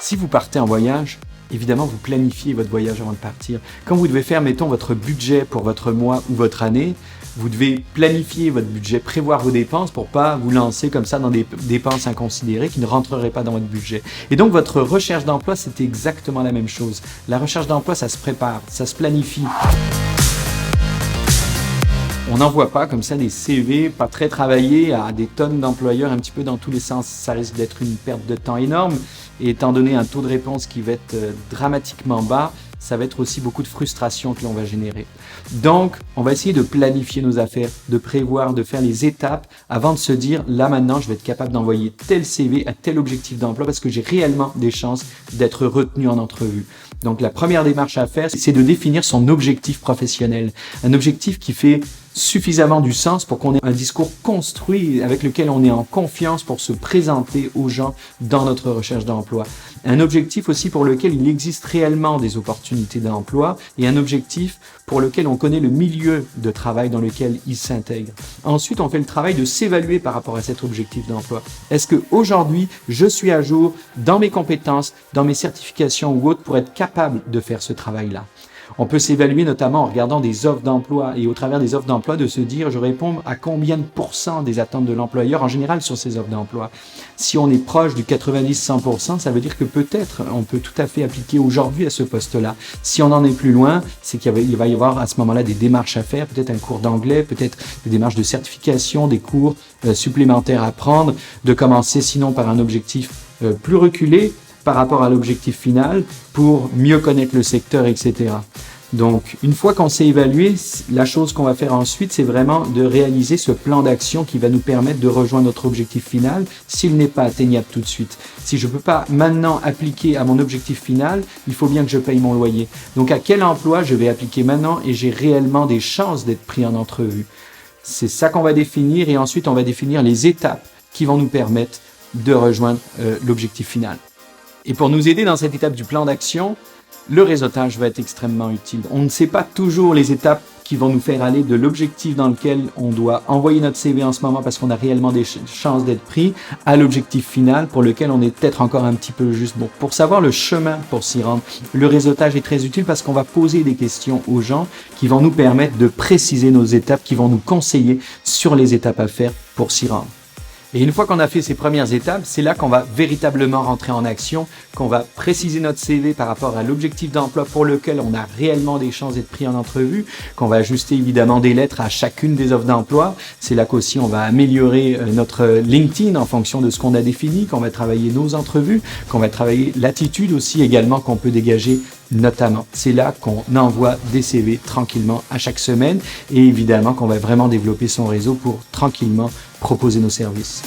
Si vous partez en voyage, évidemment, vous planifiez votre voyage avant de partir. Quand vous devez faire, mettons, votre budget pour votre mois ou votre année, vous devez planifier votre budget, prévoir vos dépenses pour pas vous lancer comme ça dans des dépenses inconsidérées qui ne rentreraient pas dans votre budget. Et donc, votre recherche d'emploi, c'est exactement la même chose. La recherche d'emploi, ça se prépare, ça se planifie. On n'envoie pas comme ça des CV pas très travaillés à des tonnes d'employeurs un petit peu dans tous les sens. Ça risque d'être une perte de temps énorme. Et étant donné un taux de réponse qui va être dramatiquement bas, ça va être aussi beaucoup de frustration que l'on va générer. Donc, on va essayer de planifier nos affaires, de prévoir, de faire les étapes avant de se dire, là maintenant, je vais être capable d'envoyer tel CV à tel objectif d'emploi parce que j'ai réellement des chances d'être retenu en entrevue. Donc, la première démarche à faire, c'est de définir son objectif professionnel. Un objectif qui fait suffisamment du sens pour qu'on ait un discours construit avec lequel on est en confiance pour se présenter aux gens dans notre recherche d'emploi. Un objectif aussi pour lequel il existe réellement des opportunités d'emploi et un objectif pour lequel on connaît le milieu de travail dans lequel il s'intègre. Ensuite, on fait le travail de s'évaluer par rapport à cet objectif d'emploi. Est-ce que aujourd'hui, je suis à jour dans mes compétences, dans mes certifications ou autres pour être capable de faire ce travail-là? On peut s'évaluer notamment en regardant des offres d'emploi et au travers des offres d'emploi de se dire je réponds à combien de pourcents des attentes de l'employeur en général sur ces offres d'emploi. Si on est proche du 90-100%, ça veut dire que peut-être on peut tout à fait appliquer aujourd'hui à ce poste-là. Si on en est plus loin, c'est qu'il va y avoir à ce moment-là des démarches à faire, peut-être un cours d'anglais, peut-être des démarches de certification, des cours supplémentaires à prendre, de commencer sinon par un objectif plus reculé par rapport à l'objectif final pour mieux connaître le secteur, etc. Donc, une fois qu'on s'est évalué, la chose qu'on va faire ensuite, c'est vraiment de réaliser ce plan d'action qui va nous permettre de rejoindre notre objectif final s'il n'est pas atteignable tout de suite. Si je ne peux pas maintenant appliquer à mon objectif final, il faut bien que je paye mon loyer. Donc, à quel emploi je vais appliquer maintenant et j'ai réellement des chances d'être pris en entrevue? C'est ça qu'on va définir et ensuite, on va définir les étapes qui vont nous permettre de rejoindre l'objectif final. Et pour nous aider dans cette étape du plan d'action, le réseautage va être extrêmement utile. On ne sait pas toujours les étapes qui vont nous faire aller de l'objectif dans lequel on doit envoyer notre CV en ce moment parce qu'on a réellement des chances d'être pris à l'objectif final pour lequel on est peut-être encore un petit peu juste. Bon, pour savoir le chemin pour s'y rendre, le réseautage est très utile parce qu'on va poser des questions aux gens qui vont nous permettre de préciser nos étapes, qui vont nous conseiller sur les étapes à faire pour s'y rendre. Et une fois qu'on a fait ces premières étapes, c'est là qu'on va véritablement rentrer en action, qu'on va préciser notre CV par rapport à l'objectif d'emploi pour lequel on a réellement des chances d'être pris en entrevue, qu'on va ajuster évidemment des lettres à chacune des offres d'emploi. C'est là qu'aussi on va améliorer notre LinkedIn en fonction de ce qu'on a défini, qu'on va travailler nos entrevues, qu'on va travailler l'attitude aussi également qu'on peut dégager notamment. C'est là qu'on envoie des CV tranquillement à chaque semaine et évidemment qu'on va vraiment développer son réseau pour tranquillement proposer nos services.